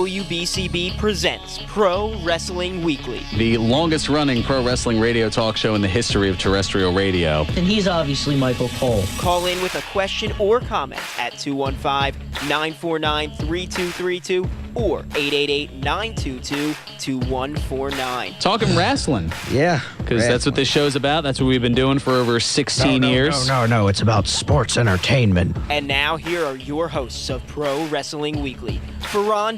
WBCB presents Pro Wrestling Weekly. The longest-running pro wrestling radio talk show in the history of terrestrial radio. And he's obviously Michael Cole. Call in with a question or comment at 215-949-3232 or 888-922-2149. Talking wrestling. Yeah. Because that's what this show's about. That's what we've been doing for over 16 years. No. It's about sports entertainment. And now here are your hosts of Pro Wrestling Weekly, Fearon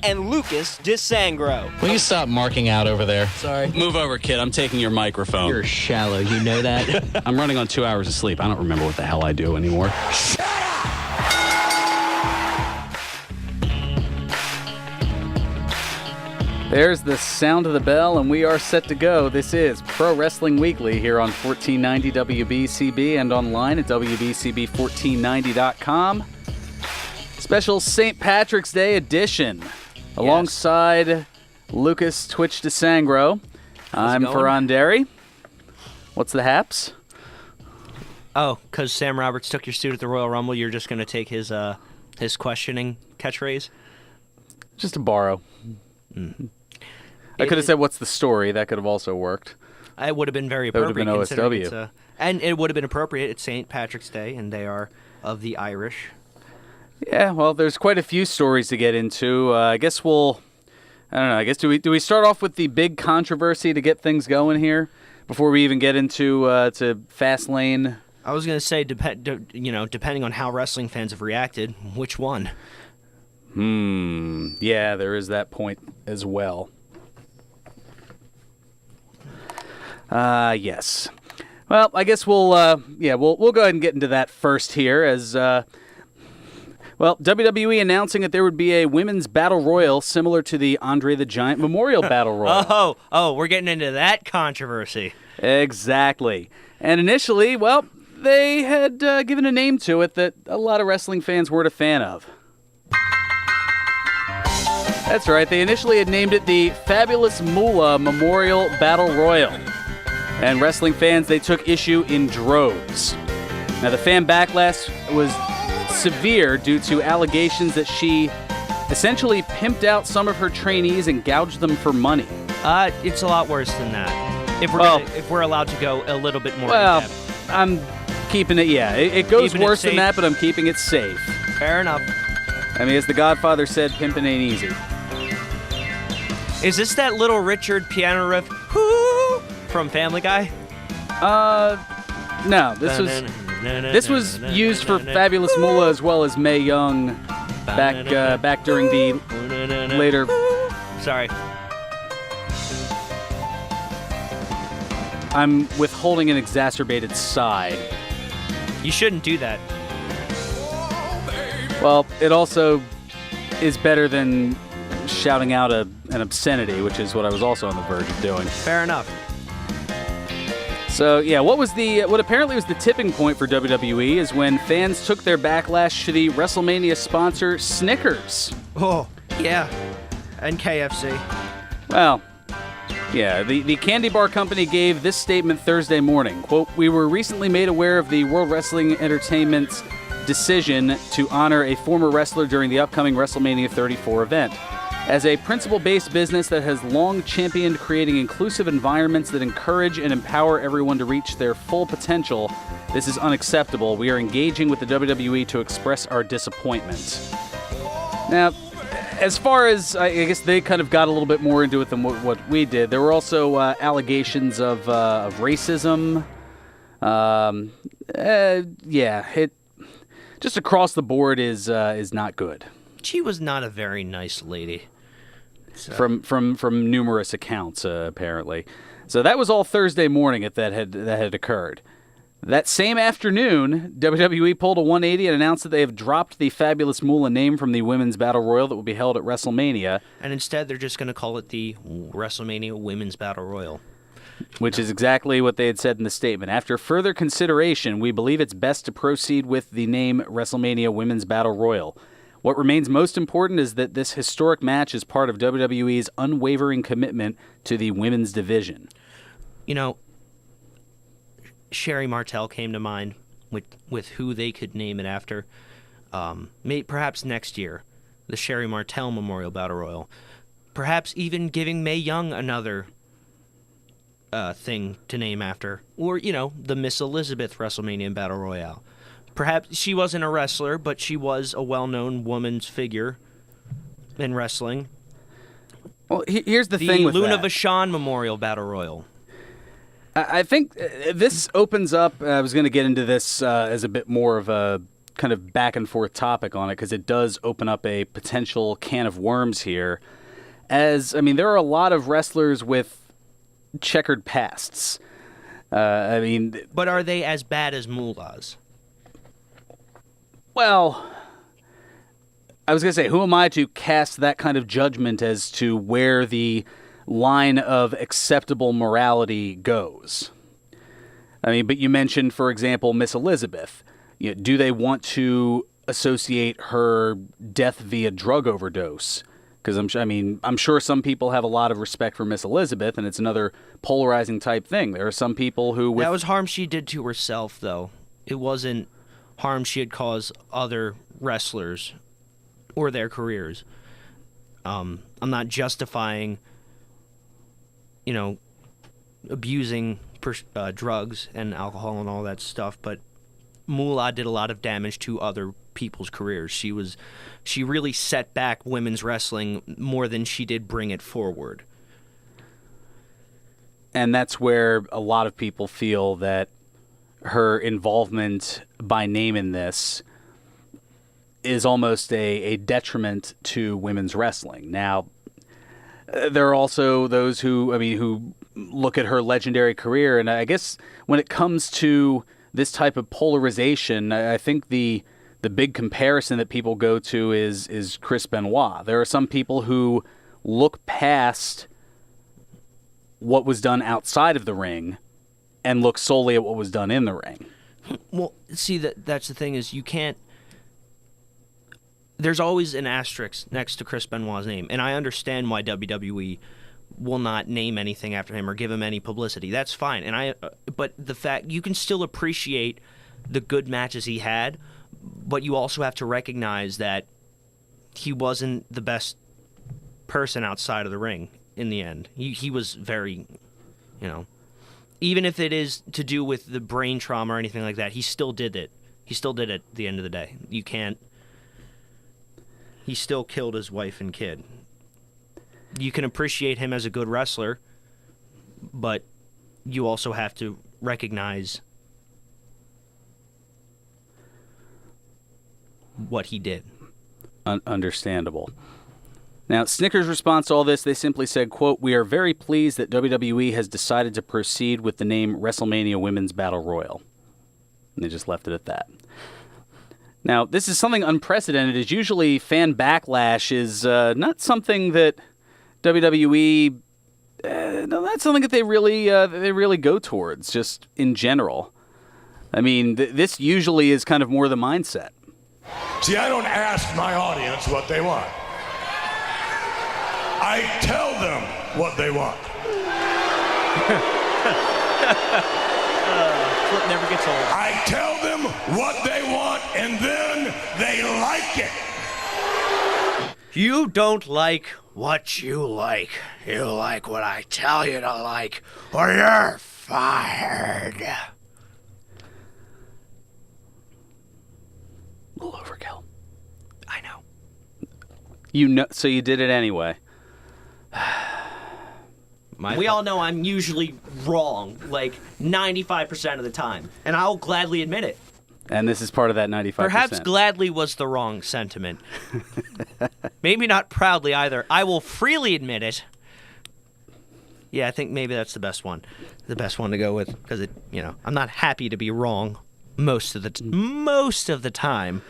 and Lucas DeSangro. Will you stop marking out over there? Sorry. Move over, kid. I'm taking your microphone. You're shallow, you know that? I'm running on 2 hours of sleep. I don't remember what the hell I do anymore. Shut up! There's the sound of the bell, and we are set to go. This is Pro Wrestling Weekly here on 1490 WBCB and online at WBCB1490.com. Special St. Patrick's Day edition. Alongside Lucas Twitch DeSangro. I'm Fearon. What's the haps? Oh, because Sam Roberts took your suit at the Royal Rumble, you're just going to take his questioning catchphrase? Just to borrow. Mm-hmm. I could have said, what's the story? That could have also worked. It would have been very appropriate. That would have been OSW. And it would have been appropriate. It's St. Patrick's Day, and they are of the Irish. Yeah, well, there's quite a few stories to get into. I guess do we start off with the big controversy to get things going here before we even get into to Fastlane? I was going to say, depending on how wrestling fans have reacted, which one? Yeah, there is that point as well. Yes. Well, I guess we'll go ahead and get into that first here as WWE announcing that there would be a women's battle royal similar to the Andre the Giant Memorial Battle Royal. Oh, we're getting into that controversy. Exactly. And initially, well, they had given a name to it that a lot of wrestling fans weren't a fan of. That's right. They initially had named it the Fabulous Moolah Memorial Battle Royal. And wrestling fans, they took issue in droves. Now, the fan backlash was severe due to allegations that she essentially pimped out some of her trainees and gouged them for money. It's a lot worse than that. If we're allowed to go a little bit more in depth. I'm keeping it, it goes worse than that, but I'm keeping it safe. Fair enough. I mean, as the Godfather said, pimping ain't easy. Is this that Little Richard piano riff from Family Guy? No. This was used for Fabulous Moolah as well as Mae Young back during the later. Sorry. I'm withholding an exacerbated sigh. You shouldn't do that. Well, it also is better than shouting out an obscenity, which is what I was also on the verge of doing. Fair enough. So, what apparently was the tipping point for WWE is when fans took their backlash to the WrestleMania sponsor Snickers. Oh, yeah. And KFC. Well, yeah, the candy bar company gave this statement Thursday morning. Quote, "We were recently made aware of the World Wrestling Entertainment's decision to honor a former wrestler during the upcoming WrestleMania 34 event. As a principle-based business that has long championed creating inclusive environments that encourage and empower everyone to reach their full potential, this is unacceptable. We are engaging with the WWE to express our disappointment." Now, as far as, I guess they kind of got a little bit more into it than what we did. There were also allegations of racism. It just across the board is not good. She was not a very nice lady. So. From numerous accounts, apparently. So that was all Thursday morning that had occurred. That same afternoon, WWE pulled a 180 and announced that they have dropped the Fabulous Moolah name from the Women's Battle Royal that will be held at WrestleMania. And instead, they're just going to call it the WrestleMania Women's Battle Royal. Which is exactly what they had said in the statement. After further consideration, we believe it's best to proceed with the name WrestleMania Women's Battle Royal. What remains most important is that this historic match is part of WWE's unwavering commitment to the women's division. You know, Sherry Martel came to mind with who they could name it after. Perhaps next year, the Sherry Martel Memorial Battle Royal. Perhaps even giving Mae Young another thing to name after. Or, the Miss Elizabeth WrestleMania Battle Royale. Perhaps she wasn't a wrestler, but she was a well-known woman's figure in wrestling. Well, here's the thing with Luna that. Vachon Memorial Battle Royal. I think this opens up. I was going to get into this as a bit more of a kind of back and forth topic on it because it does open up a potential can of worms here. There are a lot of wrestlers with checkered pasts. But are they as bad as Mullahs? Well, I was going to say, who am I to cast that kind of judgment as to where the line of acceptable morality goes? But you mentioned, for example, Miss Elizabeth. Do they want to associate her death via drug overdose? Because I'm sure some people have a lot of respect for Miss Elizabeth, and it's another polarizing type thing. There are some people who... That was harm she did to herself, though. It wasn't harm she had caused other wrestlers or their careers. I'm not justifying, abusing drugs and alcohol and all that stuff, but Moolah did a lot of damage to other people's careers. She really set back women's wrestling more than she did bring it forward. And that's where a lot of people feel that her involvement by name in this is almost a detriment to women's wrestling. Now, there are also those who look at her legendary career, and I guess when it comes to this type of polarization, I think the big comparison that people go to is Chris Benoit. There are some people who look past what was done outside of the ring and look solely at what was done in the ring. Well, see, that's the thing is you can't... There's always an asterisk next to Chris Benoit's name, and I understand why WWE will not name anything after him or give him any publicity. That's fine. But the fact you can still appreciate the good matches he had, but you also have to recognize that he wasn't the best person outside of the ring in the end. He was very, even if it is to do with the brain trauma or anything like that, he still did it. He still did it at the end of the day. You can't... He still killed his wife and kid. You can appreciate him as a good wrestler, but you also have to recognize what he did. Understandable. Now, Snickers' response to all this, they simply said, quote, "We are very pleased that WWE has decided to proceed with the name WrestleMania Women's Battle Royal." And they just left it at that. Now, this is something unprecedented, as usually fan backlash is not something that WWE, not something that they really go towards, just in general. This usually is kind of more the mindset. See, I don't ask my audience what they want. I tell them what they want. Flip never gets old. I tell them what they want, and then they like it. You don't like what you like. You like what I tell you to like, or you're fired. A little overkill. I know. So you did it anyway. We all know I'm usually wrong, like 95% of the time, and I'll gladly admit it. And this is part of that 95%. Perhaps gladly was the wrong sentiment. Maybe not proudly either. I will freely admit it. Yeah, I think maybe that's the best one to go with, because I'm not happy to be wrong most of the time.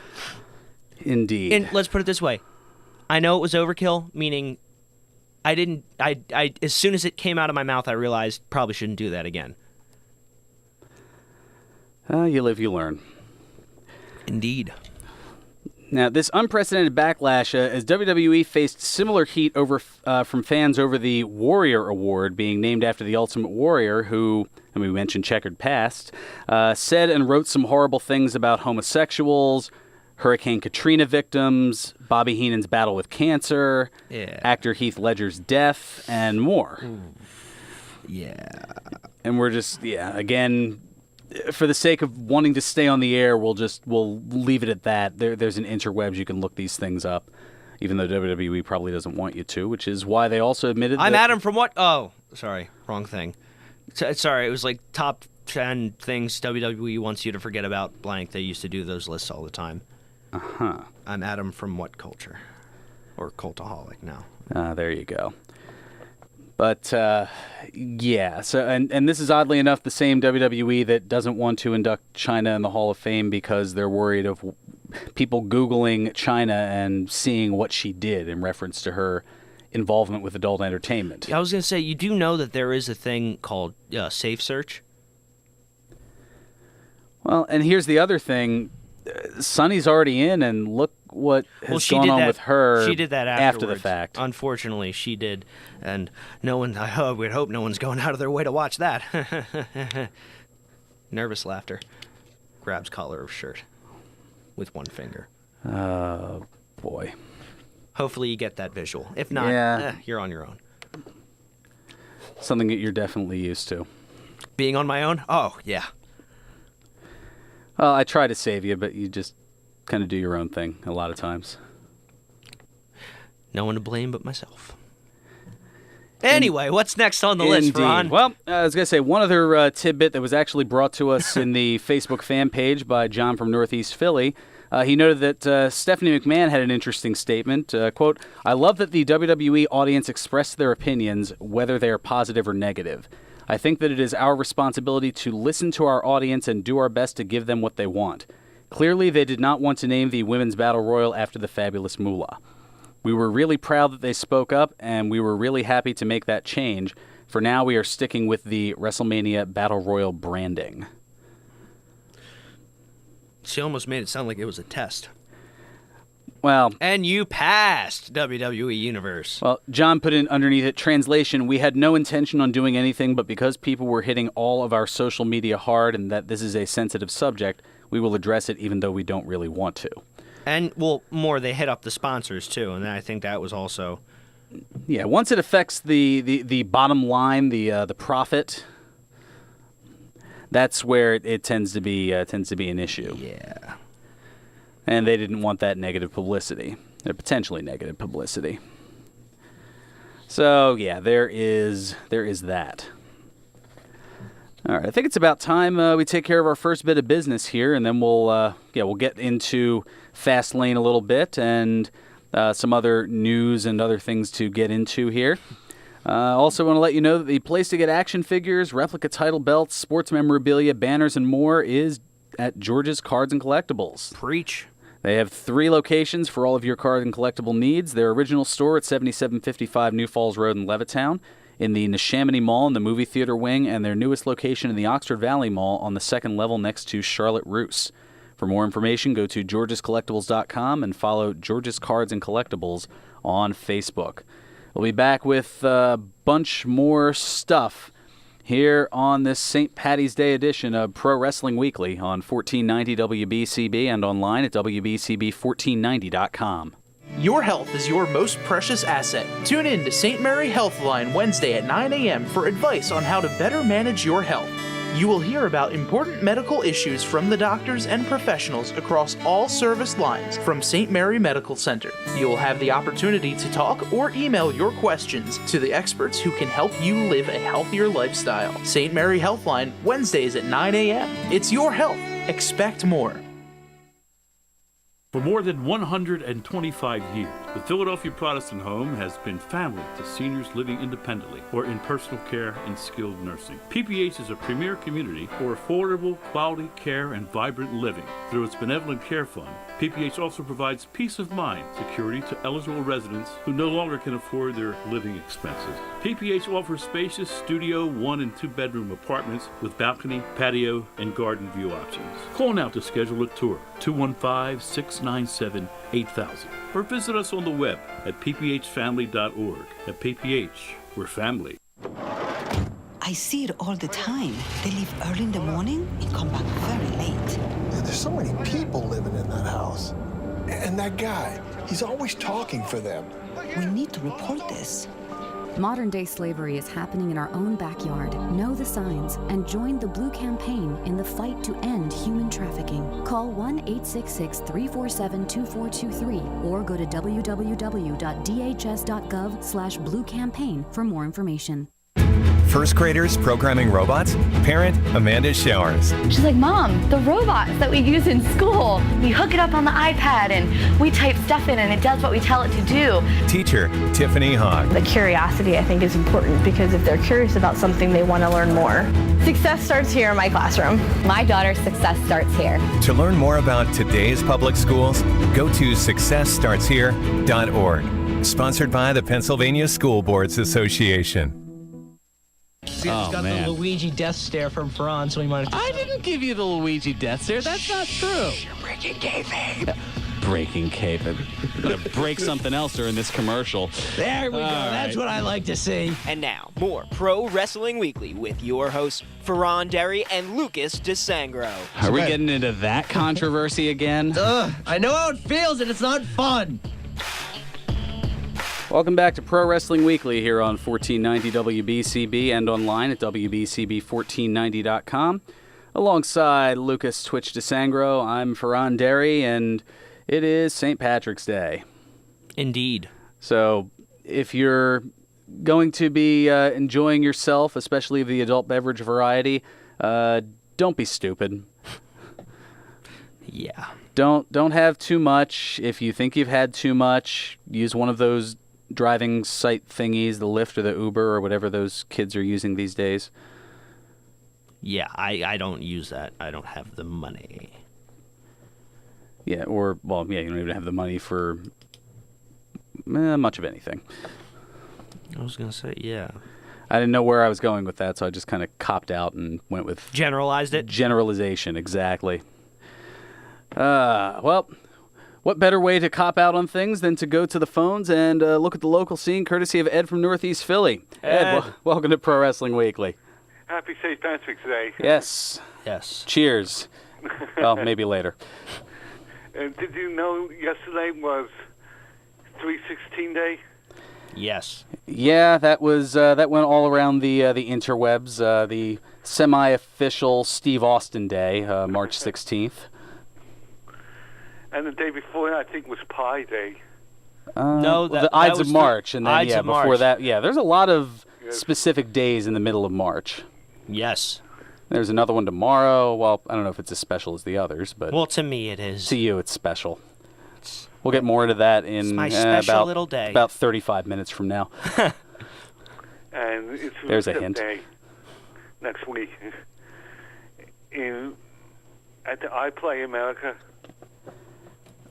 Indeed. And let's put it this way: I know it was overkill, meaning I as soon as it came out of my mouth, I realized probably shouldn't do that again. You live, you learn. Indeed. Now, this unprecedented backlash, as WWE faced similar heat from fans over the Warrior Award being named after the Ultimate Warrior, who, and we mentioned checkered past, said and wrote some horrible things about homosexuals, Hurricane Katrina victims, Bobby Heenan's battle with cancer, actor Heath Ledger's death, and more. Yeah. And we're just, again, for the sake of wanting to stay on the air, we'll leave it at that. There's an interwebs, you can look these things up, even though WWE probably doesn't want you to, which is why they also admitted I'm that... Adam from what? Oh, sorry, wrong thing. Sorry, it was like top 10 things WWE wants you to forget about blank. They used to do those lists all the time. Uh-huh. I'm Adam from what culture? Or Cultaholic now. There you go. But, so, and this is oddly enough the same WWE that doesn't want to induct China in the Hall of Fame because they're worried of people Googling China and seeing what she did in reference to her involvement with adult entertainment. I was going to say, you do know that there is a thing called Safe Search? Well, and here's the other thing. Sonny's already in, and look what has gone on with her. She did that after the fact. Unfortunately, she did, and no one. We'd hope no one's going out of their way to watch that. Nervous laughter. Grabs collar of shirt with one finger. Oh boy. Hopefully, you get that visual. If not, you're on your own. Something that you're definitely used to. Being on my own? Oh yeah. Well, I try to save you, but you just kind of do your own thing a lot of times. No one to blame but myself. Anyway, what's next on the list, Ron? Well, I was going to say one other tidbit that was actually brought to us in the Facebook fan page by John from Northeast Philly. He noted that Stephanie McMahon had an interesting statement. Quote, "I love that the WWE audience expressed their opinions, whether they are positive or negative. I think that it is our responsibility to listen to our audience and do our best to give them what they want. Clearly, they did not want to name the Women's Battle Royal after the Fabulous Moolah. We were really proud that they spoke up, and we were really happy to make that change. For now, we are sticking with the WrestleMania Battle Royal branding." She almost made it sound like it was a test. Well, and you passed, WWE Universe. Well, John put in underneath it, translation, "We had no intention on doing anything, but because people were hitting all of our social media hard and that this is a sensitive subject, we will address it even though we don't really want to." And, well, more, they hit up the sponsors, too, and I think that was also... Yeah, once it affects the bottom line, the profit, that's where it tends to be an issue. Yeah. And they didn't want that negative publicity, or potentially negative publicity. So yeah, there is that. All right, I think it's about time we take care of our first bit of business here, and then we'll get into Fastlane a little bit and some other news and other things to get into here. Also want to let you know that the place to get action figures, replica title belts, sports memorabilia, banners, and more is at George's Cards and Collectibles. Preach. They have 3 locations for all of your card and collectible needs. Their original store at 7755 New Falls Road in Levittown, in the Neshaminy Mall in the movie theater wing, and their newest location in the Oxford Valley Mall on the 2nd level next to Charlotte Roos. For more information, go to georgescollectibles.com and follow George's Cards and Collectibles on Facebook. We'll be back with a bunch more stuff here on this St. Paddy's Day edition of Pro Wrestling Weekly on 1490 WBCB and online at WBCB1490.com. Your health is your most precious asset. Tune in to St. Mary Healthline Wednesday at 9 a.m. for advice on how to better manage your health. You will hear about important medical issues from the doctors and professionals across all service lines from St. Mary Medical Center. You will have the opportunity to talk or email your questions to the experts who can help you live a healthier lifestyle. St. Mary Healthline, Wednesdays at 9 a.m. It's your health. Expect more. For more than 125 years, the Philadelphia Protestant Home has been family to seniors living independently or in personal care and skilled nursing. PPH is a premier community for affordable, quality care and vibrant living. Through its Benevolent Care Fund, PPH also provides peace of mind security to eligible residents who no longer can afford their living expenses. PPH offers spacious studio 1- and 2-bedroom apartments with balcony, patio, and garden view options. Call now to schedule a tour, 215-697-8000, or visit us on the web at pphfamily.org. At PPH, we're family. I see it all the time. They leave early in the morning and come back very late. Yeah, there's so many people living in that house. And that guy, he's always talking for them. We need to report this. Modern-day slavery is happening in our own backyard. Know the signs and join the Blue Campaign in the fight to end human trafficking. Call 1-866-347-2423 or go to www.dhs.gov/Blue Campaign for more information. First graders programming robots? Parent Amanda Showers. She's like, Mom, the robots that we use in school, we hook it up on the iPad and we type stuff in and it does what we tell it to do. Teacher Tiffany Hogg. The curiosity, I think, is important because if they're curious about something, they want to learn more. Success starts here in my classroom. My daughter's success starts here. To learn more about today's public schools, go to successstartshere.org. Sponsored by the Pennsylvania School Boards Association. He's got the Luigi death stare from Fearon, so he might have... I didn't give you the Luigi death stare. That's not true. You're breaking kayfabe. Breaking kayfabe. I'm going to break something else during this commercial. There we go. That's what I like to see. And now, more Pro Wrestling Weekly with your hosts, Fearon Derry and Lucas DeSangro. Are we getting into that controversy again? I know how it feels, and it's not fun. Welcome back to Pro Wrestling Weekly here on 1490 WBCB and online at WBCB1490.com. Alongside Lucas Twitch DeSangro, I'm Fearon Derry, and it is St. Patrick's Day. Indeed. So if you're going to be enjoying yourself, especially the adult beverage variety, don't be stupid. Yeah. Don't have too much. If you think you've had too much, use one of those driving site thingies, the Lyft or the Uber or whatever those kids are using these days. Yeah, I don't use that. I don't have the money. Yeah, you don't even have the money for much of anything. I was going to say, yeah. I didn't know where I was going with that, so I just kind of copped out and went with... Generalized it? Generalization, exactly. Well... What better way to cop out on things than to go to the phones and look at the local scene, courtesy of Ed from Northeast Philly. Ed, welcome to Pro Wrestling Weekly. Happy St. Patrick's Day. Yes. Yes. Cheers. Well, maybe later. Did you know yesterday was 316 Day? Yes. Yeah, that was that went all around the interwebs. The semi-official Steve Austin Day, March 16th. And the day before, I think, was Pi Day. No, the Ides of March, and then before that, there's a lot of specific days in the middle of March. Yes. There's another one tomorrow. Well, I don't know if it's as special as the others, but to me it is. To you, it's special. We'll get more into that in my special little day. About 35 minutes from now. And it's there's a hint. Day next week at the iPlay America.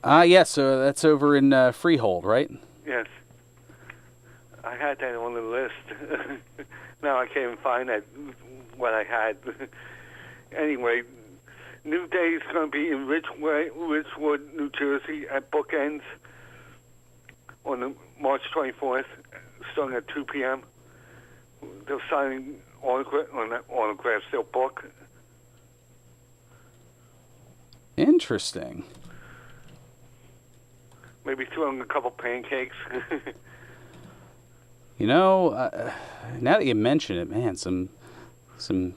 Yes, so that's over in Freehold, right? Yes. I had that on the list. Now I can't even find what I had. Anyway, New Day is going to be in Richwood, New Jersey at Bookends on March 24th, starting at 2 p.m. They're signing autographs. They'll book. Interesting. Maybe throwing a couple pancakes. Now that you mention it, man, some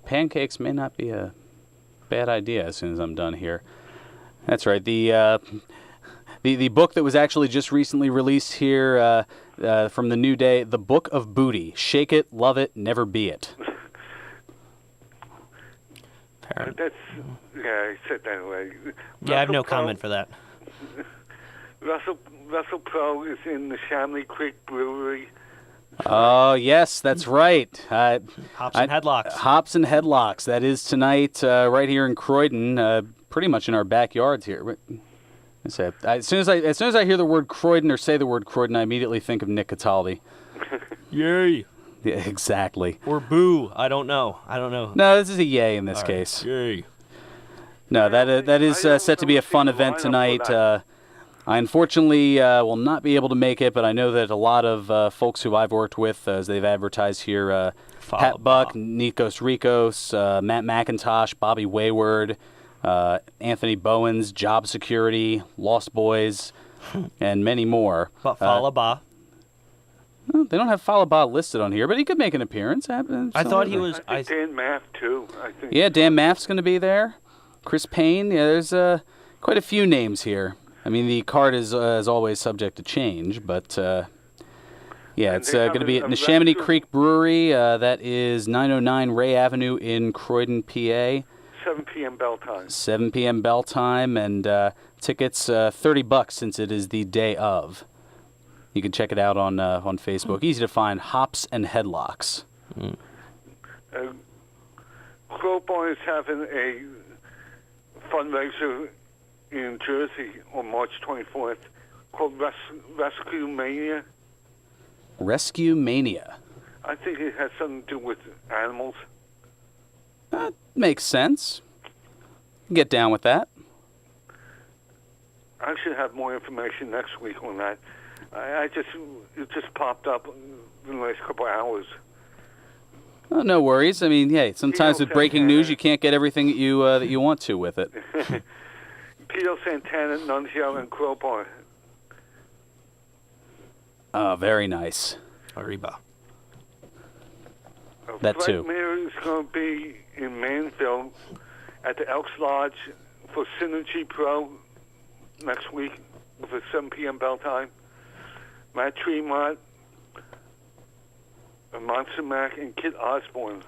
pancakes may not be a bad idea as soon as I'm done here. That's right. The book that was actually just recently released here from the New Day, The Book of Booty. Shake it, love it, never be it. I said that way. Yeah, I have no comment for that. Russell Pro is in the Shamley Creek Brewery. Oh, yes, that's right. Hops and Headlocks. Hops and Headlocks. That is tonight right here in Croydon, pretty much in our backyards here. As soon as I hear the word Croydon or say the word Croydon, I immediately think of Nick Cataldi. Yay. Yeah, exactly. Or boo. I don't know. No, this is a yay in this case. Yay. No, that is set to be a fun event tonight. I unfortunately will not be able to make it, but I know that a lot of folks who I've worked with, as they've advertised here, Pat Buck, Nikos Rikos, Matt McIntosh, Bobby Wayward, Anthony Bowen's Job Security, Lost Boys, and many more. But Falaba. They don't have Falaba listed on here, but he could make an appearance. I thought he was. I think Dan Maff, too. I think. Yeah, Dan Maff's going to be there. Chris Payne. Yeah, there's quite a few names here. I mean, the card is always subject to change, but yeah, it's going to be at Neshaminy Creek Brewery. That is 909 Ray Avenue in Croydon, PA. 7 p.m. bell time. 7 p.m. bell time, and tickets $30 since it is the day of. You can check it out on Facebook. Easy to find. Hops and Headlocks. Crowbar is having a fundraiser in Jersey on March 24th called Rescue Mania. Rescue Mania. I think it has something to do with animals. That makes sense. Get down with that. I should have more information next week on that. It just popped up in the last couple of hours. Oh, no worries. I mean, hey, sometimes with breaking news, you can't get everything that you want to with it. Tito Santana, Nunzio, and Crowbar. Oh, very nice. Arriba. That too. Fred is going to be in Manville at the Elks Lodge for Synergy Pro next week with a 7 p.m. bell time. Matt Tremont, Monster Mac, and Kit Osborne.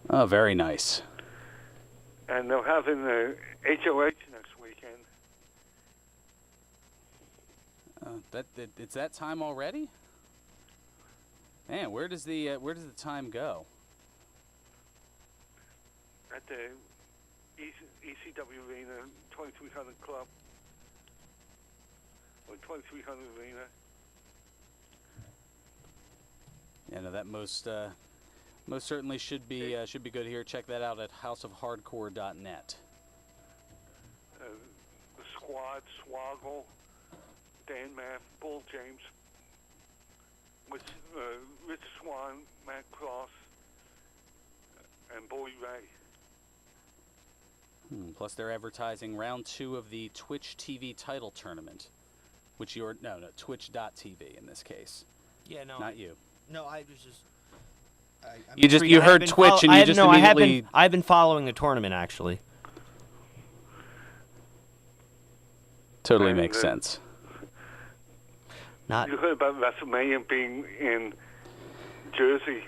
Oh, very nice. And they're having the HOH next weekend. It's that time already? Man, where does the time go? At the ECW Arena, 2300 Club. Or 2300 Arena. Yeah, no, that most certainly should be good here. Check that out at houseofhardcore.net. The Squad, Swoggle, Dan Maff, Bull James, Rich Swan, Matt Cross, and Bully Ray. Plus, they're advertising round 2 of the Twitch TV title tournament, which Twitch.tv in this case. Yeah, no, not you. No, I was just. You heard Twitch and you just immediately. I've been following the tournament actually. Totally makes sense. You heard about WrestleMania being in Jersey.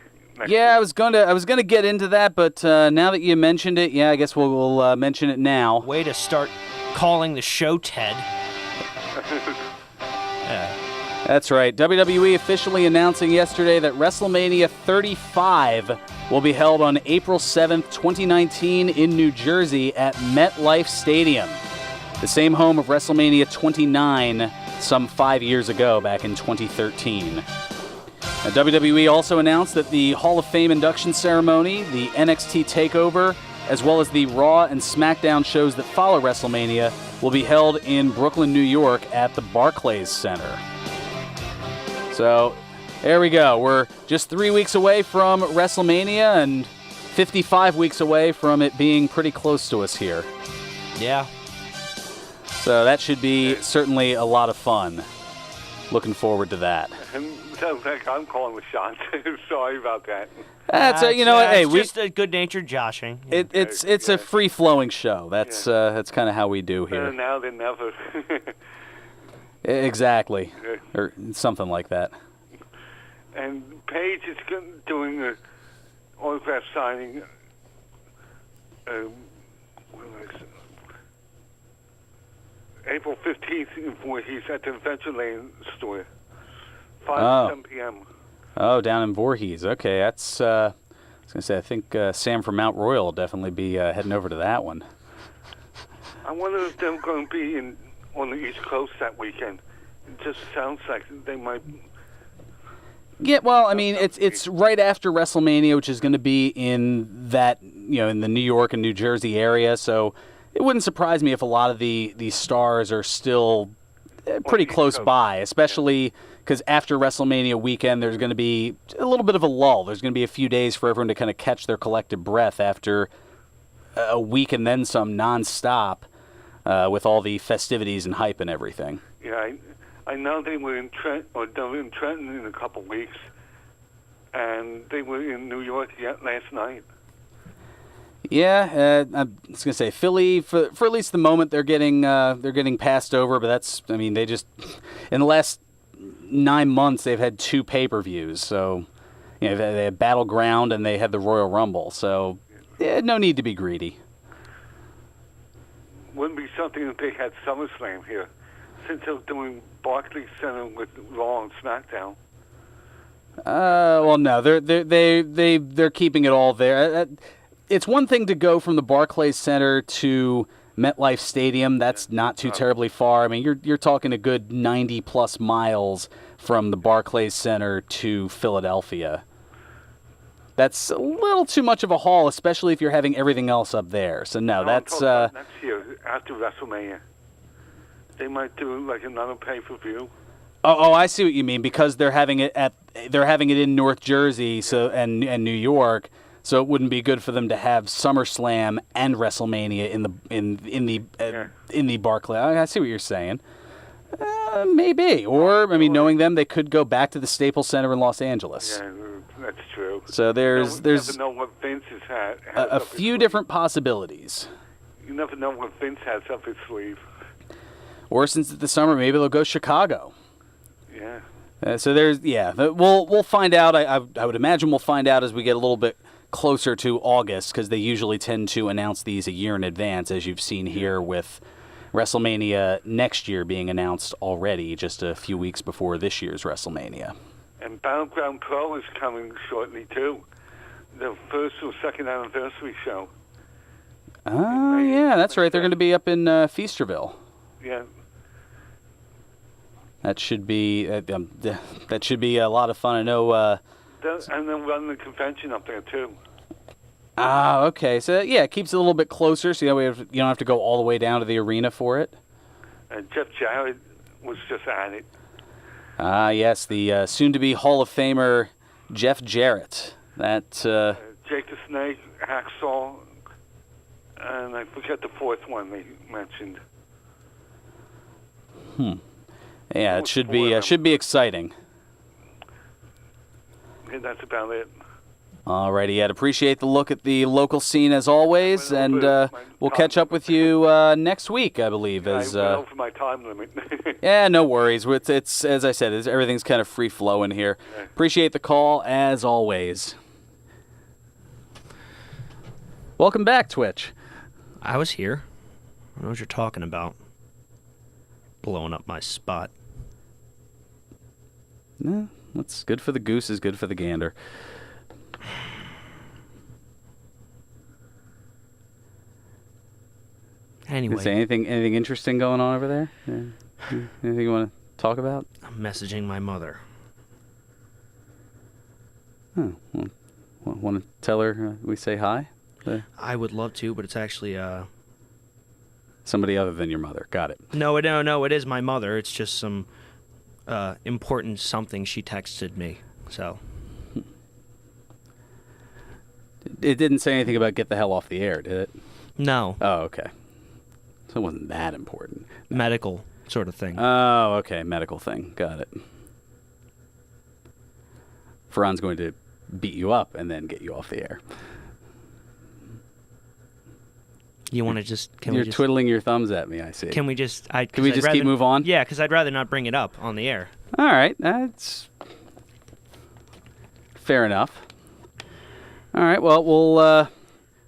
Yeah, I was gonna get into that, but now that you mentioned it, yeah, I guess we'll mention it now. Way to start calling the show Ted. Yeah. That's right. WWE officially announcing yesterday that WrestleMania 35 will be held on April 7th, 2019 in New Jersey at MetLife Stadium, the same home of WrestleMania 29 some 5 years ago, back in 2013. Now, WWE also announced that the Hall of Fame induction ceremony, the NXT TakeOver, as well as the Raw and SmackDown shows that follow WrestleMania will be held in Brooklyn, New York at the Barclays Center. So, there we go. We're just 3 weeks away from WrestleMania and 55 weeks away from it being pretty close to us here. Yeah. So that should be certainly a lot of fun. Looking forward to that. Sounds like I'm calling the shots. Sorry about that. That's hey, it's just a good-natured joshing. It's a free-flowing show. That's kind of how we do here. Better now than never. Exactly, or something like that. And Paige is doing an autograph signing. April 15th in Voorhees at the Adventure Lane store. 5 to 7 p.m. Oh, down in Voorhees. Okay, that's. I was gonna say, I think Sam from Mount Royal will definitely be heading over to that one. I wonder if they're going to be on the East Coast that weekend. It just sounds like they might. Yeah, well, I mean, it's right after WrestleMania, which is going to be in that in the New York and New Jersey area. So it wouldn't surprise me if a lot of the stars are still pretty close by, especially because after WrestleMania weekend, there's going to be a little bit of a lull. There's going to be a few days for everyone to kind of catch their collective breath after a week and then some nonstop with all the festivities and hype and everything. Yeah, I know they were in Trenton in a couple weeks, and they were in New York last night. Yeah, I was gonna say Philly for at least the moment they're getting passed over, but that's they just in the last 9 months they've had 2 pay-per-views, so they had Battleground and they had the Royal Rumble, so no need to be greedy. Wouldn't be something if they had SummerSlam here, since they're doing Barclays Center with Raw and SmackDown. Well, no, they're keeping it all there. It's one thing to go from the Barclays Center to MetLife Stadium. That's not too terribly far. You're talking a good 90+ miles from the Barclays Center to Philadelphia. That's a little too much of a haul, especially if you're having everything else up there. So no, that's next year after WrestleMania. They might do like another pay-per-view. Oh, I see what you mean, because they're having it in North Jersey, and New York. So it wouldn't be good for them to have SummerSlam and WrestleMania in the Barclays. I see what you're saying. Maybe, or knowing them, they could go back to the Staples Center in Los Angeles. Yeah, that's true. So there's you never know what Vince has a few different possibilities. You never know what Vince has up his sleeve. Or since it's the summer, maybe they'll go Chicago. Yeah. So we'll find out. I would imagine we'll find out as we get a little bit closer to August, because they usually tend to announce these a year in advance, as you've seen here with WrestleMania next year being announced already just a few weeks before this year's WrestleMania. And Battleground Pro is coming shortly too. The first or second anniversary show. Oh, yeah, that's right. They're going to be up in Feasterville. Yeah. That should be a lot of fun. I know. And then run the convention up there too. Ah, okay. So yeah, it keeps it a little bit closer, so you don't have to go all the way down to the arena for it. And Jeff Jarrett was just at it. Ah, yes, the soon-to-be Hall of Famer Jeff Jarrett. That Jake the Snake, Hacksaw, and I forget the fourth one they mentioned. Yeah, it should be exciting. Yeah, that's about it. Alrighty, Ed. Appreciate the look at the local scene as always, and we'll catch up with you next week, I believe. I went over my time limit. Yeah, no worries. It's as I said, everything's kind of free flowing here. Yeah. Appreciate the call as always. Welcome back, Twitch. I was here. I don't know what you're talking about. Blowing up my spot. No, what's good for the goose is good for the gander. Anyway. Is there anything interesting going on over there? Yeah. Anything you want to talk about? I'm messaging my mother. Oh, well, want to tell her we say hi? I would love to, but it's actually somebody other than your mother. Got it. No, it is my mother. It's just some important something she texted me. So it didn't say anything about get the hell off the air, did it? No. Oh, okay. So it wasn't that important. Medical sort of thing. Oh, okay. Medical thing. Got it. Fearon's going to beat you up and then get you off the air. You want to just... You're twiddling your thumbs at me, I see. Can we just... Can we just keep move on? Yeah, because I'd rather not bring it up on the air. All right. That's fair enough. All right. Well, we'll...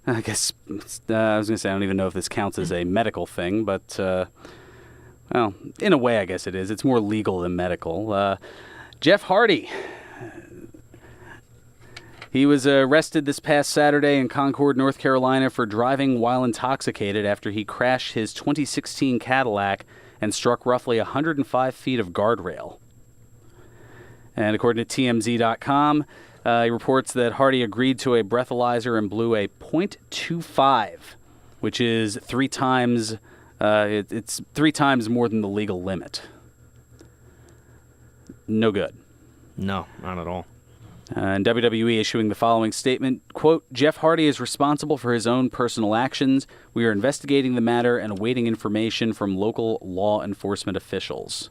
I guess I was going to say I don't even know if this counts as a medical thing, but, well, in a way I guess it is. It's more legal than medical. Jeff Hardy. He was arrested this past Saturday in Concord, North Carolina for driving while intoxicated after he crashed his 2016 Cadillac and struck roughly 105 feet of guardrail. And according to TMZ.com, he reports that Hardy agreed to a breathalyzer and blew a .25, which is 3 times. It's 3 times more than the legal limit. No good. No, not at all. And WWE issuing the following statement, quote, Jeff Hardy is responsible for his own personal actions. We are investigating the matter and awaiting information from local law enforcement officials.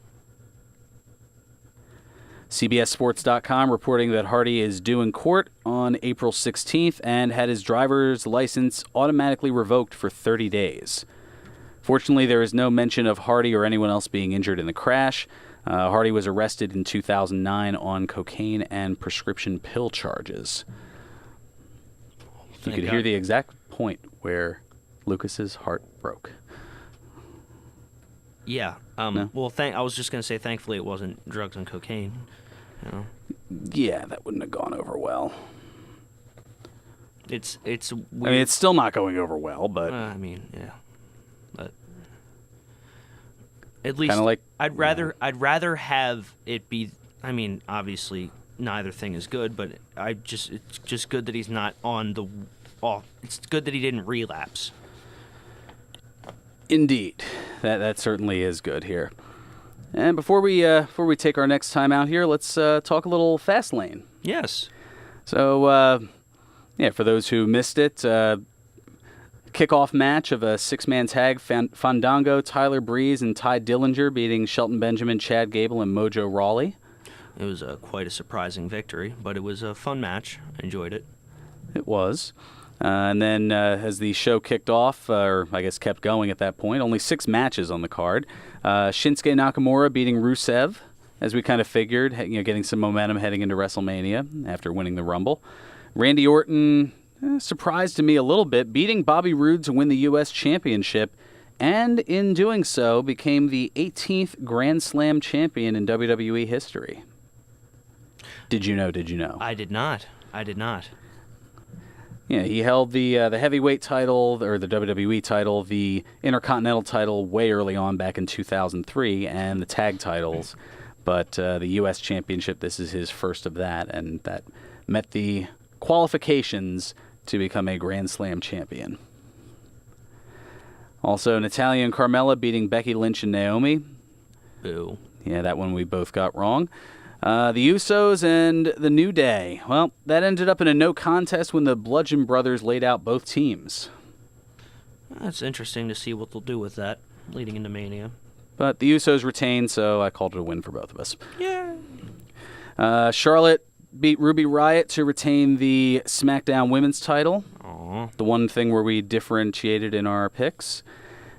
CBSSports.com reporting that Hardy is due in court on April 16th and had his driver's license automatically revoked for 30 days. Fortunately, there is no mention of Hardy or anyone else being injured in the crash. Hardy was arrested in 2009 on cocaine and prescription pill charges. You could hear the exact point where Lucas's heart broke. Yeah. No? Well, I was just going to say, thankfully, it wasn't drugs and cocaine. You know? Yeah, that wouldn't have gone over well. It's weird. I mean, it's still not going over well, but... yeah. But at least kinda like, I'd rather have it be. I mean, obviously, neither thing is good, but it's just good that he's not on the off. It's good that he didn't relapse. Indeed, that certainly is good here. And before we take our next time out here, let's talk a little Fastlane. Yes. So, for those who missed it, kickoff match of a six-man tag, Fandango, Tyler Breeze, and Ty Dillinger beating Shelton Benjamin, Chad Gable, and Mojo Rawley. It was quite a surprising victory, but it was a fun match. I enjoyed it. It was. And then as the show kicked off, or I guess kept going at that point, only 6 matches on the card. Shinsuke Nakamura beating Rusev, as we kind of figured, getting some momentum heading into WrestleMania after winning the Rumble. Randy Orton, surprised to me a little bit, beating Bobby Roode to win the U.S. Championship, and in doing so became the 18th Grand Slam champion in WWE history. Did you know? I did not. Yeah, he held the heavyweight title, or the WWE title, the Intercontinental title way early on back in 2003, and the tag titles. But the U.S. Championship, this is his first of that, and that met the qualifications to become a Grand Slam champion. Also, Natalya and Carmella beating Becky Lynch and Naomi. Boo. Yeah, that one we both got wrong. The Usos and the New Day. Well, that ended up in a no contest when the Bludgeon Brothers laid out both teams. That's interesting to see what they'll do with that leading into Mania. But the Usos retained, so I called it a win for both of us. Yeah. Charlotte beat Ruby Riott to retain the SmackDown Women's title. Aww. The one thing where we differentiated in our picks.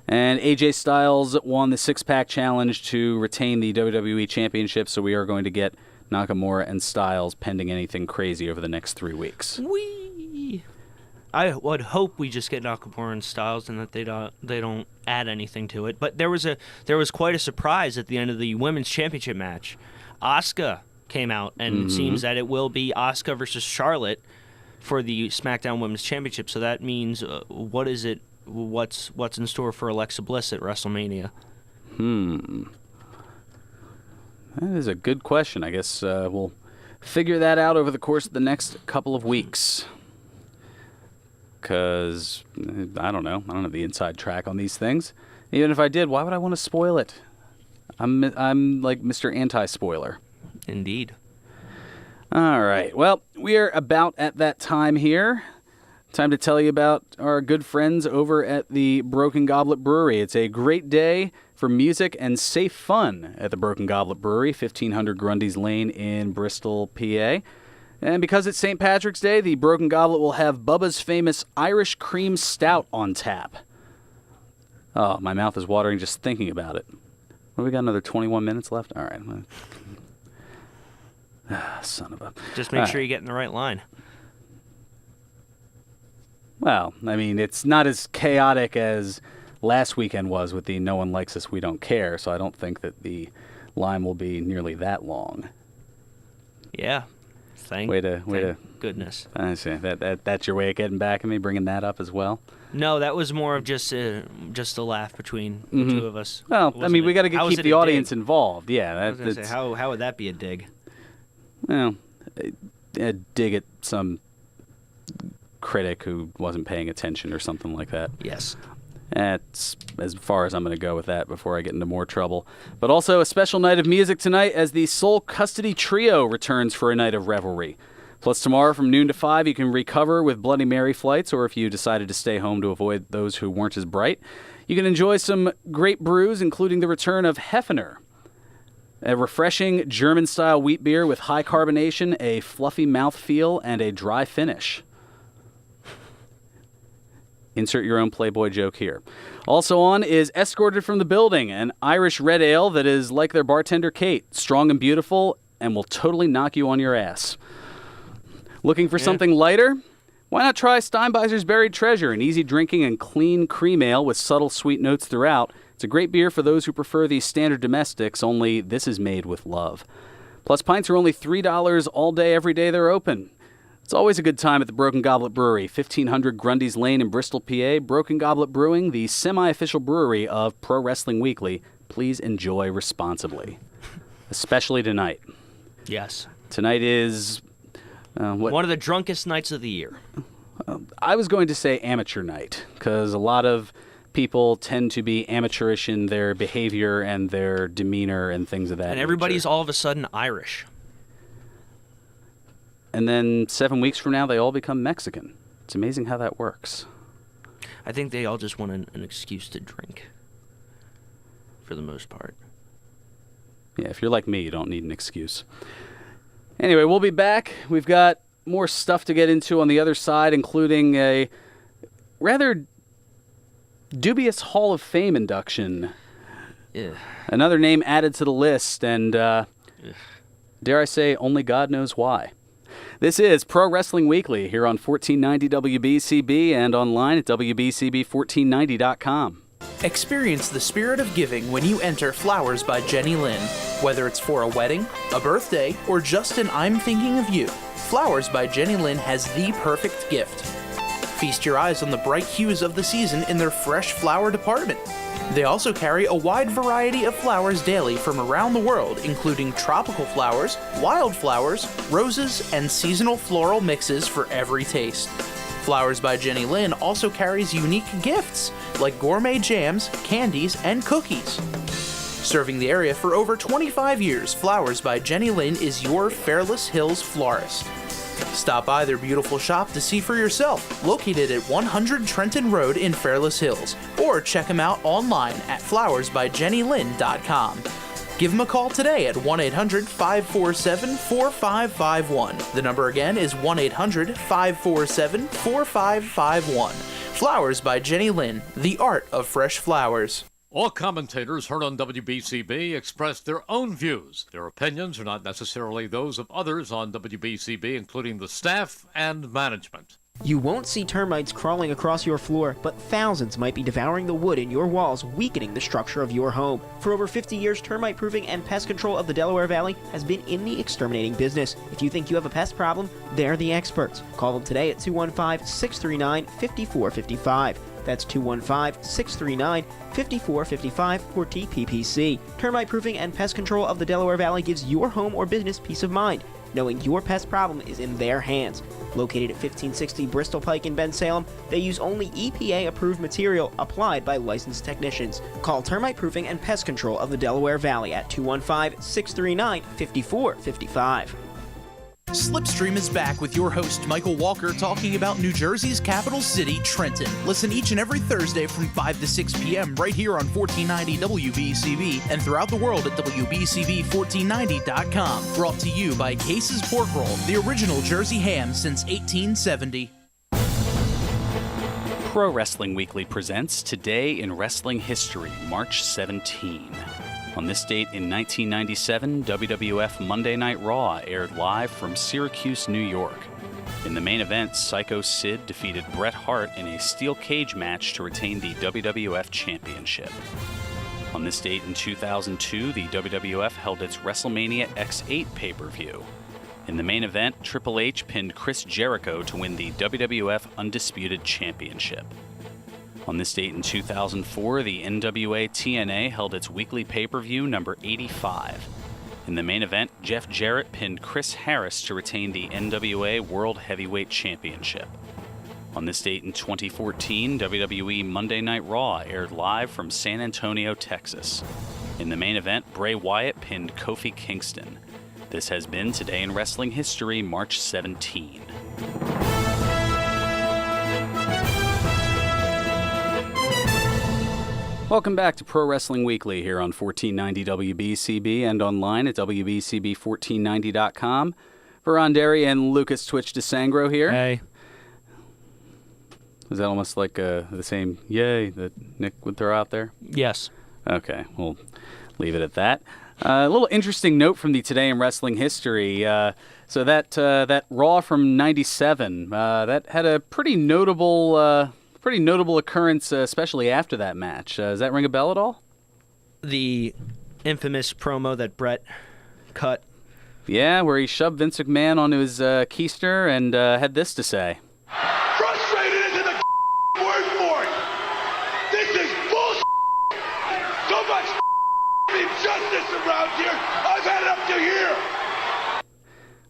And AJ Styles won the six-pack challenge to retain the WWE Championship, so we are going to get Nakamura and Styles pending anything crazy over the next 3 weeks. Whee! I would hope we just get Nakamura and Styles and that they don't add anything to it. But there was quite a surprise at the end of the Women's Championship match. Asuka came out, and it seems that it will be Asuka versus Charlotte for the SmackDown Women's Championship. So that means, what is it? What's in store for Alexa Bliss at WrestleMania? That is a good question. I guess we'll figure that out over the course of the next couple of weeks. Because, I don't know. I don't have the inside track on these things. Even if I did, why would I want to spoil it? I'm like Mr. Anti-Spoiler. Indeed. All right. Well, we are about at that time here. Time to tell you about our good friends over at the Broken Goblet Brewery. It's a great day for music and safe fun at the Broken Goblet Brewery, 1500 Grundy's Lane in Bristol, PA. And because it's St. Patrick's Day, the Broken Goblet will have Bubba's famous Irish Cream Stout on tap. Oh, my mouth is watering just thinking about it. Well, we got another 21 minutes left? All right. Son of a... Just make sure you get in the right line. Well, I mean, it's not as chaotic as last weekend was with the No One Likes Us, We Don't Care, so I don't think that the line will be nearly that long. Yeah. Thank goodness. I see. That's your way of getting back at me, bringing that up as well? No, that was more of just a laugh between the two of us. Well, I mean, we got to keep the audience involved. Yeah. I was going to say, how would that be a dig? Well, a dig at some critic who wasn't paying attention or something like that. Yes. That's as far as I'm going to go with that before I get into more trouble. But also a special night of music tonight as the Soul Custody Trio returns for a night of revelry. Plus, tomorrow from noon to 5, you can recover with Bloody Mary flights, or if you decided to stay home to avoid those who weren't as bright, you can enjoy some great brews, including the return of Hefner, a refreshing German-style wheat beer with high carbonation, a fluffy mouthfeel, and a dry finish. Insert your own Playboy joke here. Also on is Escorted from the Building, an Irish red ale that is like their bartender Kate, strong and beautiful, and will totally knock you on your ass. Looking for something lighter? Why not try Steinbeiser's Buried Treasure, an easy drinking and clean cream ale with subtle sweet notes throughout. It's a great beer for those who prefer the standard domestics, only this is made with love. Plus, pints are only $3 all day, every day they're open. It's always a good time at the Broken Goblet Brewery, 1500 Grundy's Lane in Bristol, PA. Broken Goblet Brewing, the semi-official brewery of Pro Wrestling Weekly. Please enjoy responsibly, especially tonight. Yes. Tonight is... one of the drunkest nights of the year. I was going to say amateur night, because a lot of people tend to be amateurish in their behavior and their demeanor and things of that And everybody's nature. all of a sudden Irish. And then 7 weeks from now, they all become Mexican. It's amazing how that works. I think they all just want an excuse to drink, for the most part. Yeah, if you're like me, you don't need an excuse. Anyway, we'll be back. We've got more stuff to get into on the other side, including a rather dubious Hall of Fame induction. Yeah. Another name added to the list, and dare I say, only God knows why. This is Pro Wrestling Weekly here on 1490 WBCB and online at WBCB1490.com. Experience the spirit of giving when you enter Flowers by Jenny Lynn. Whether it's for a wedding, a birthday, or just an I'm thinking of you, Flowers by Jenny Lynn has the perfect gift. Feast your eyes on the bright hues of the season in their fresh flower department. They also carry a wide variety of flowers daily from around the world, including tropical flowers, wildflowers, roses, and seasonal floral mixes for every taste. Flowers by Jenny Lynn also carries unique gifts, like gourmet jams, candies, and cookies. Serving the area for over 25 years, Flowers by Jenny Lynn is your Fairless Hills florist. Stop by their beautiful shop to see for yourself, located at 100 Trenton Road in Fairless Hills, or check them out online at flowersbygennylynn.com. Give them a call today at 1-800-547-4551. The number again is 1-800-547-4551. Flowers by Jenny Lynn, the art of fresh flowers. All commentators heard on WBCB express their own views. Their opinions are not necessarily those of others on WBCB, including the staff and management. You won't see termites crawling across your floor, but thousands might be devouring the wood in your walls, weakening the structure of your home. For over 50 years, termite proofing and pest control of the Delaware Valley has been in the exterminating business. If you think you have a pest problem, they're the experts. Call them today at 215-639-5455. That's 215-639-5455 for TPPC. Termite proofing and pest control of the Delaware Valley gives your home or business peace of mind, knowing your pest problem is in their hands. Located at 1560 Bristol Pike in Bensalem, they use only EPA-approved material applied by licensed technicians. Call Termite Proofing and Pest Control of the Delaware Valley at 215-639-5455. Slipstream is back with your host, Michael Walker, talking about New Jersey's capital city, Trenton. Listen each and every Thursday from 5 to 6 p.m. right here on 1490 WBCB and throughout the world at WBCB1490.com. Brought to you by Case's Pork Roll, the original Jersey ham since 1870. Pro Wrestling Weekly presents Today in Wrestling History, March 17. On this date in 1997, WWF Monday Night Raw aired live from Syracuse, New York. In the main event, Psycho Sid defeated Bret Hart in a steel cage match to retain the WWF Championship. On this date in 2002, the WWF held its WrestleMania X8 pay-per-view. In the main event, Triple H pinned Chris Jericho to win the WWF Undisputed Championship. On this date in 2004, the NWA TNA held its weekly pay-per-view number 85. In the main event, Jeff Jarrett pinned Chris Harris to retain the NWA World Heavyweight Championship. On this date in 2014, WWE Monday Night Raw aired live from San Antonio, Texas. In the main event, Bray Wyatt pinned Kofi Kingston. This has been Today in Wrestling History, March 17. Welcome back to Pro Wrestling Weekly here on 1490 WBCB and online at WBCB1490.com. Fearon and Lucas Twitch DeSangro here. Hey. Was that almost like the same yay that Nick would throw out there? Yes. Okay, we'll leave it at that. A little interesting note from the Today in Wrestling History. So that Raw from '97 that had a pretty notable occurrence, especially after that match. Does that ring a bell at all? The infamous promo that Brett cut. Yeah, where he shoved Vince McMahon onto his keister and had this to say. Frustrated isn't the word for it. This is bullshit. So much injustice around here. I've had it up to here.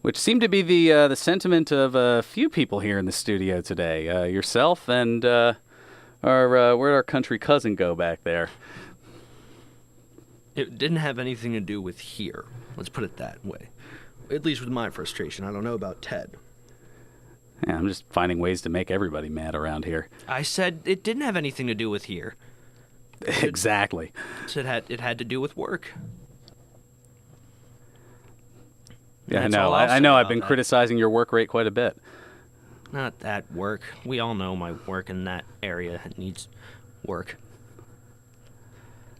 Which seemed to be the sentiment of a few people here in the studio today. Yourself and where'd our country cousin go back there? It didn't have anything to do with here. Let's put it that way. At least with my frustration. I don't know about Ted. Yeah, I'm just finding ways to make everybody mad around here. I said it didn't have anything to do with here. Exactly. It had to do with work. Yeah, I know. I know. I've been criticizing your work rate quite a bit. Not that work. We all know my work in that area needs work.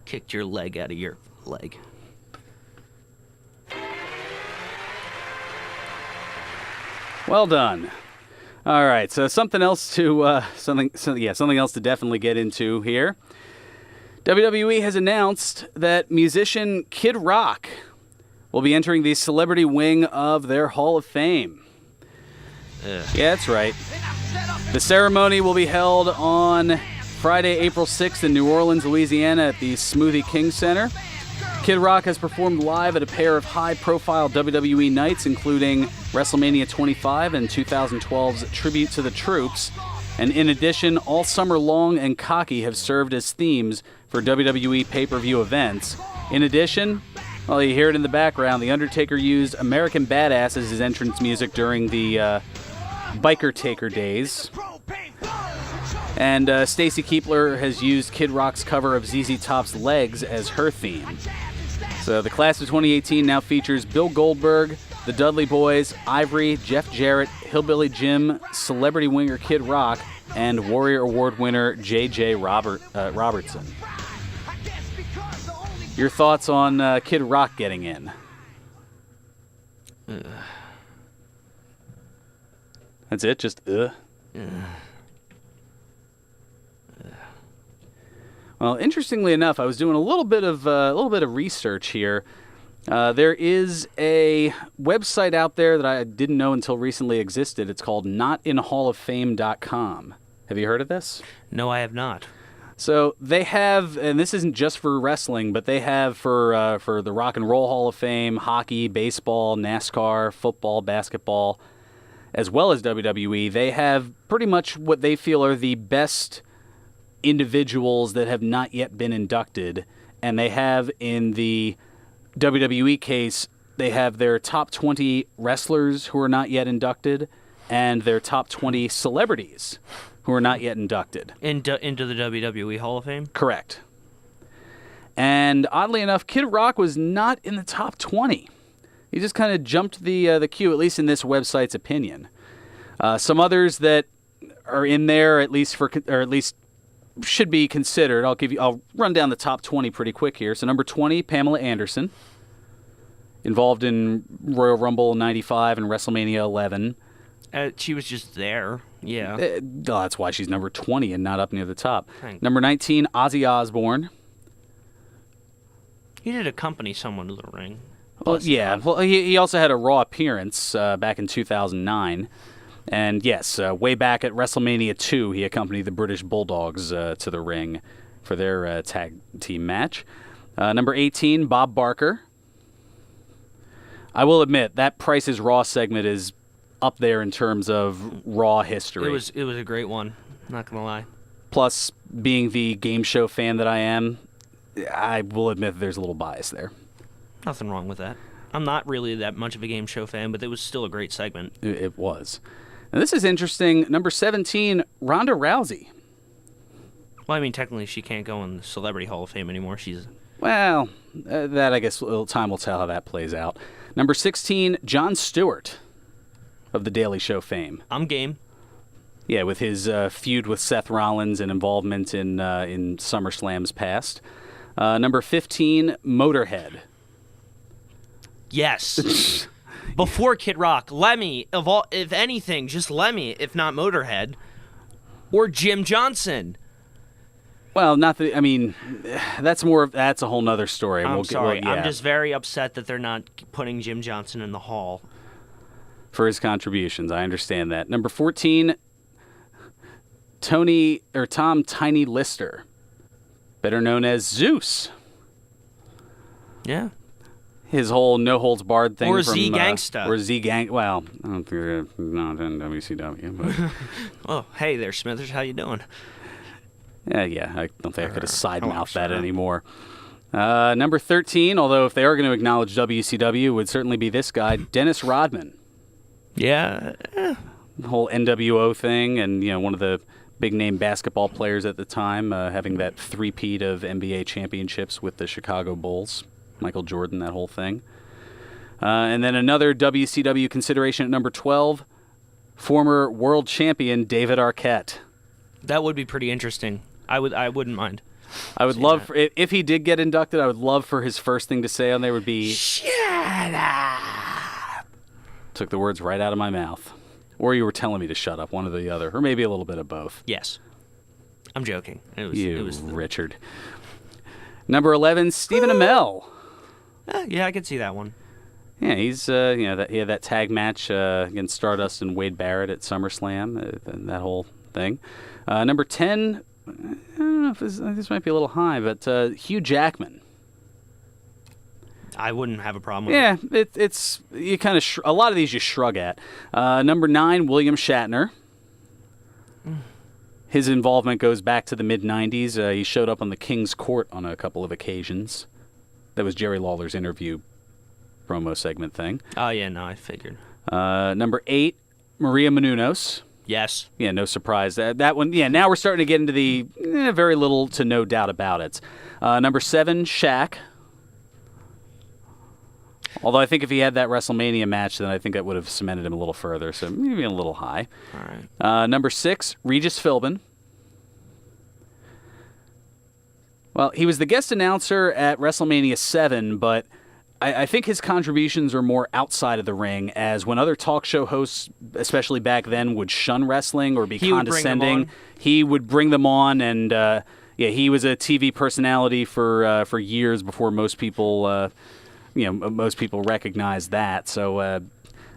Kicked your leg out of your leg. Well done. All right, so something else to something else to definitely get into here. WWE has announced that musician Kid Rock will be entering the celebrity wing of their Hall of Fame. Yeah, that's right. The ceremony will be held on Friday, April 6th in New Orleans, Louisiana at the Smoothie King Center. Kid Rock has performed live at a pair of high-profile WWE nights, including WrestleMania 25 and 2012's Tribute to the Troops. And in addition, All Summer Long and Cocky have served as themes for WWE pay-per-view events. In addition, well, you hear it in the background, The Undertaker used American Badass as his entrance music during the Biker Taker days. And Stacy Keibler has used Kid Rock's cover of ZZ Top's Legs as her theme. So the class of 2018 now features Bill Goldberg, the Dudley Boys, Ivory, Jeff Jarrett, Hillbilly Jim, celebrity winger Kid Rock, and Warrior Award winner J.J. Robertson. Your thoughts on Kid Rock getting in? That's it? Just Well, interestingly enough, I was doing a little bit of research here. There is a website out there that I didn't know until recently existed. It's called notinhalloffame.com. Have you heard of this? No, I have not. So they have, and this isn't just for wrestling, but they have for the Rock and Roll Hall of Fame, hockey, baseball, NASCAR, football, basketball, as well as WWE. They have pretty much what they feel are the best individuals that have not yet been inducted, and they have, in the WWE case, they have their top 20 wrestlers who are not yet inducted and their top 20 celebrities who are not yet inducted. Into the WWE Hall of Fame? Correct. And oddly enough, Kid Rock was not in the top 20. He just kind of jumped the queue, at least in this website's opinion. Some others that are in there, at least should be considered. I'll run down the top 20 pretty quick here. So number 20, Pamela Anderson, involved in Royal Rumble 95 and WrestleMania 11. She was just there. Yeah. That's why she's number 20 and not up near the top. Thanks. Number 19, Ozzy Osbourne. He did accompany someone to the ring. Well, yeah. Well, he also had a Raw appearance back in 2009. And yes, way back at WrestleMania 2, he accompanied the British Bulldogs to the ring for their tag team match. Number 18, Bob Barker. I will admit, that Price is Raw segment is up there in terms of Raw history. It was a great one, not going to lie. Plus, being the game show fan that I am, I will admit that there's a little bias there. Nothing wrong with that. I'm not really that much of a game show fan, but it was still a great segment. It was. And this is interesting. Number 17, Ronda Rousey. Well, I mean, technically she can't go in the Celebrity Hall of Fame anymore. She's... Well, that I guess time will tell how that plays out. Number 16, Jon Stewart of The Daily Show fame. I'm game. Yeah, with his feud with Seth Rollins and involvement in SummerSlam's past. Number 15, Motorhead. Yes. Before Kid Rock, Lemmy, if anything, just Lemmy, if not Motorhead. Or Jim Johnson. Well, not the. I mean, that's a whole nother story. I'm sorry. I'm just very upset that they're not putting Jim Johnson in the Hall. For his contributions, I understand that. Number 14, Tom Tiny Lister, better known as Zeus. Yeah. His whole no holds barred thing. Or from, Z Gangsta. Or Z Gang. Well, I don't think you're not in WCW. But. Oh, hey there, Smithers. How you doing? Yeah. I don't think I could have side-mouthed that anymore. Number 13, although if they are going to acknowledge WCW, would certainly be this guy, Dennis Rodman. Yeah. The whole NWO thing, and one of the big-name basketball players at the time, having that three-peat of NBA championships with the Chicago Bulls. Michael Jordan, that whole thing. And then another WCW consideration at number 12, former world champion David Arquette. That would be pretty interesting. I wouldn't mind. I would love, if he did get inducted, I would love for his first thing to say on there would be, "Shut up." Took the words right out of my mouth. Or you were telling me to shut up, one or the other. Or maybe a little bit of both. Yes. I'm joking. It was Richard. Number 11, Stephen Amell. Yeah, I could see that one. Yeah, he's, he had that tag match against Stardust and Wade Barrett at SummerSlam, that whole thing. Number 10, I don't know if this might be a little high, but Hugh Jackman. I wouldn't have a problem with it. Yeah, it's you kind of a lot of these you shrug at. Number 9, William Shatner. His involvement goes back to the mid-'90s. He showed up on the King's Court on a couple of occasions. That was Jerry Lawler's interview promo segment thing. Oh, yeah, no, I figured. Number 8, Maria Menounos. Yes. Yeah, no surprise. That one, yeah, now we're starting to get into the very little to no doubt about it. Number 7, Shaq. Although I think if he had that WrestleMania match, then I think that would have cemented him a little further, so maybe a little high. All right. Number 6, Regis Philbin. Well, he was the guest announcer at WrestleMania 7, but I think his contributions are more outside of the ring, as when other talk show hosts, especially back then, would shun wrestling or be condescending, he would bring them on, and he was a TV personality for years before most people, most people recognized that. So, I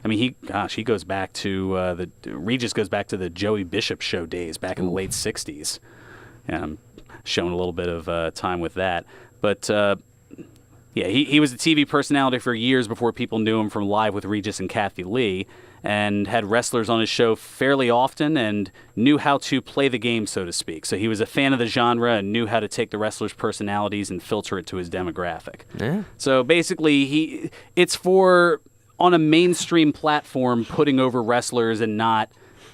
mean, he goes back to Regis goes back to the Joey Bishop show days back in the late '60s. Shown a little bit of time with that, but. Yeah, he was a TV personality for years before people knew him from Live with Regis and Kathy Lee, and had wrestlers on his show fairly often and knew how to play the game, so to speak. So he was a fan of the genre and knew how to take the wrestlers' personalities and filter it to his demographic. Yeah. So basically, it's for, on a mainstream platform, putting over wrestlers and not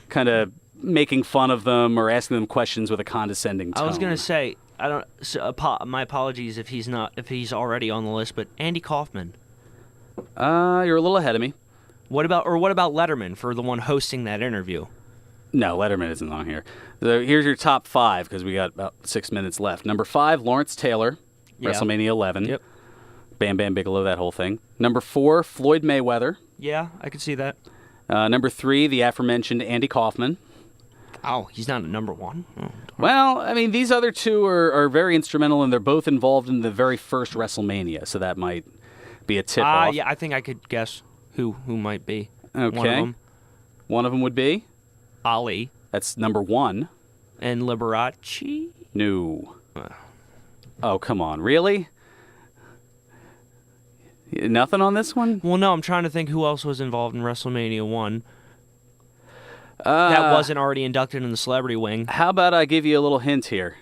kind of making fun of them or asking them questions with a condescending tone. I was going to say... my apologies if he's already on the list, but Andy Kaufman. You're a little ahead of me. What about Letterman for the one hosting that interview? No, Letterman isn't on here. So here's your top 5 because we got about 6 minutes left. Number 5, Lawrence Taylor, WrestleMania 11. Yep. Bam Bam Bigelow, that whole thing. Number 4, Floyd Mayweather. Yeah, I could see that. Number 3, the aforementioned Andy Kaufman. Oh, he's not at number 1? Oh, well, I mean, these other two are very instrumental, and they're both involved in the very first WrestleMania, so that might be a tip-off. Yeah, I think I could guess who might be. Okay. One of them would be? Ali. That's number 1. And Liberace? No. Oh, come on. Really? Nothing on this one? Well, no, I'm trying to think who else was involved in WrestleMania 1. That wasn't already inducted in the celebrity wing. How about I give you a little hint here?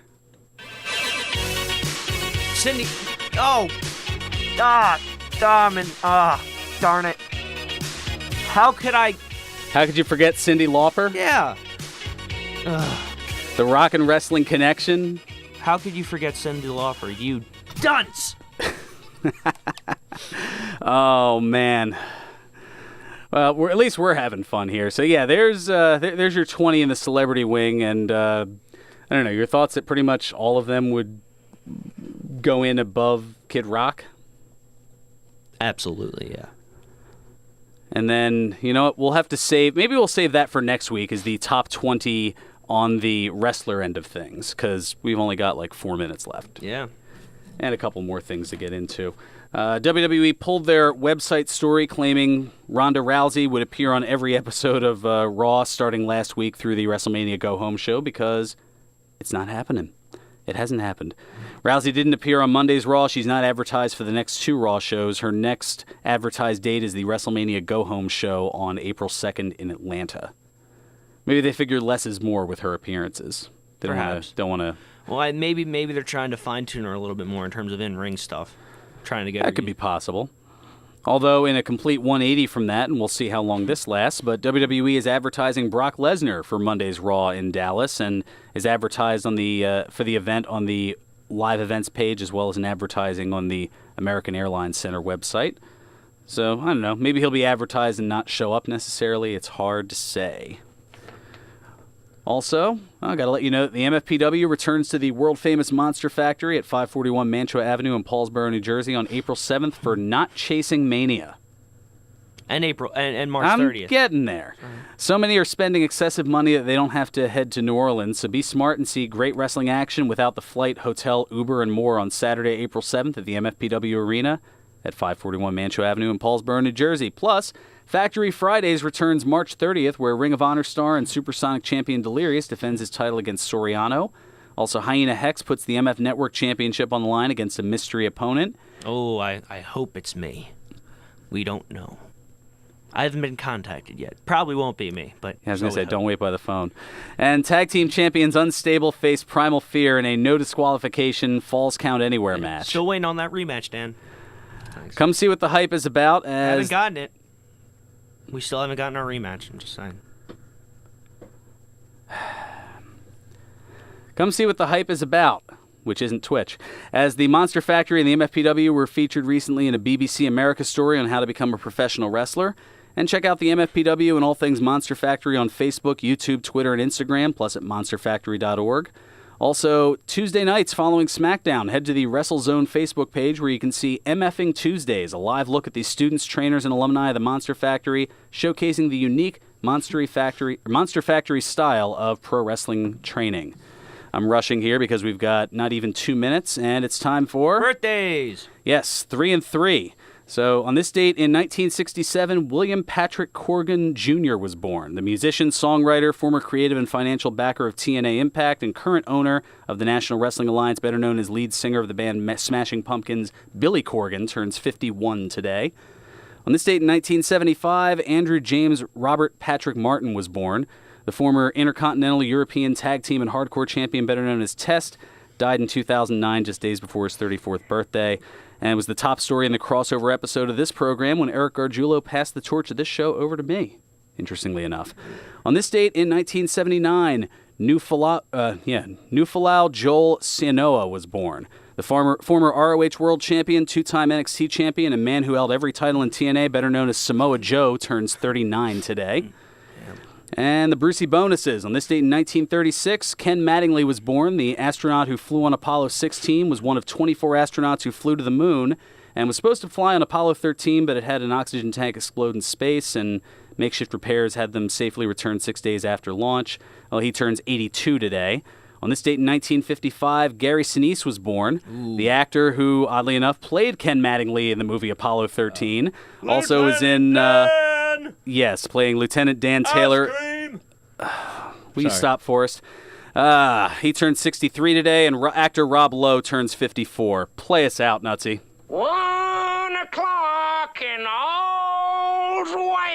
Cindy. Oh. thumb and darn it. How could you forget Cyndi Lauper? Yeah. The Rock and Wrestling Connection. How could you forget Cyndi Lauper, you dunce? Oh, man. Well, at least we're having fun here. So, yeah, there's your 20 in the celebrity wing, and I don't know, your thoughts that pretty much all of them would go in above Kid Rock? Absolutely, yeah. And then, you know what, maybe we'll save that for next week, is the top 20 on the wrestler end of things, because we've only got like 4 minutes left. Yeah. And a couple more things to get into. WWE pulled their website story claiming Ronda Rousey would appear on every episode of Raw starting last week through the WrestleMania Go Home show, because it's not happening. It hasn't happened. Rousey didn't appear on Monday's Raw. She's not advertised for the next 2 Raw shows. Her next advertised date is the WrestleMania Go Home show on April 2nd in Atlanta. Maybe they figured less is more with her appearances. They don't want to. Well, maybe they're trying to fine-tune her a little bit more in terms of in-ring stuff. Trying to get that could be possible. Although in a complete 180 from that, and we'll see how long this lasts, but WWE is advertising Brock Lesnar for Monday's Raw in Dallas, and is advertised on the for the event on the live events page, as well as an advertising on the American Airlines Center website. So, I don't know, maybe he'll be advertised and not show up necessarily. It's hard to say. Also, I got to let you know that the MFPW returns to the world-famous Monster Factory at 541 Mantua Avenue in Paulsboro, New Jersey on April 7th for Not Chasing Mania. And March 30th. I'm getting there. So many are spending excessive money that they don't have to head to New Orleans, so be smart and see great wrestling action without the flight, hotel, Uber, and more on Saturday, April 7th at the MFPW Arena at 541 Mantua Avenue in Paulsboro, New Jersey. Plus, Factory Fridays returns March 30th, where Ring of Honor star and Supersonic champion Delirious defends his title against Soriano. Also, Hyena Hex puts the MF Network Championship on the line against a mystery opponent. Oh, I hope it's me. We don't know. I haven't been contacted yet. Probably won't be me, but... I was going to say, don't wait by the phone. And Tag Team Champions Unstable face Primal Fear in a no disqualification Falls Count Anywhere match. Still waiting on that rematch, Dan. Thanks. Come see what the hype is about. I haven't gotten it. We still haven't gotten our rematch, I'm just saying. Come see what the hype is about, which isn't Twitch. As the Monster Factory and the MFPW were featured recently in a BBC America story on how to become a professional wrestler. And check out the MFPW and all things Monster Factory on Facebook, YouTube, Twitter, and Instagram, plus at monsterfactory.org. Also, Tuesday nights following SmackDown, head to the WrestleZone Facebook page where you can see MFing Tuesdays, a live look at the students, trainers, and alumni of the Monster Factory, showcasing the unique Monster Factory style of pro wrestling training. I'm rushing here because we've got not even 2 minutes, and it's time for... birthdays! Yes, 3 and 3. So, on this date in 1967, William Patrick Corgan Jr. was born. The musician, songwriter, former creative and financial backer of TNA Impact, and current owner of the National Wrestling Alliance, better known as lead singer of the band Smashing Pumpkins, Billy Corgan, turns 51 today. On this date in 1975, Andrew James Robert Patrick Martin was born. The former Intercontinental European Tag Team and Hardcore Champion, better known as Test, died in 2009, just days before his 34th birthday. And it was the top story in the crossover episode of this program when Eric Gargiulo passed the torch of this show over to me, interestingly enough. On this date in 1979, Nufalal Joel Sianoa was born. The former ROH World Champion, 2-time NXT Champion, and man who held every title in TNA, better known as Samoa Joe, turns 39 today. And the Brucey bonuses. On this date in 1936, Ken Mattingly was born. The astronaut who flew on Apollo 16 was one of 24 astronauts who flew to the moon and was supposed to fly on Apollo 13, but it had an oxygen tank explode in space, and makeshift repairs had them safely returned 6 days after launch. Well, he turns 82 today. On this date in 1955, Gary Sinise was born. Ooh. The actor who, oddly enough, played Ken Mattingly in the movie Apollo 13. Also is in... yes, playing Lieutenant Dan Taylor. Will you stop, Forrest? He turns 63 today, and actor Rob Lowe turns 54. Play us out, Nutsy. 1 o'clock and all's well.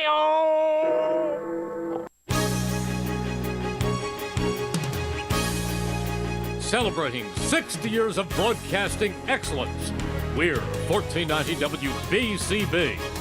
Celebrating 60 years of broadcasting excellence. We're 1490 WBCB.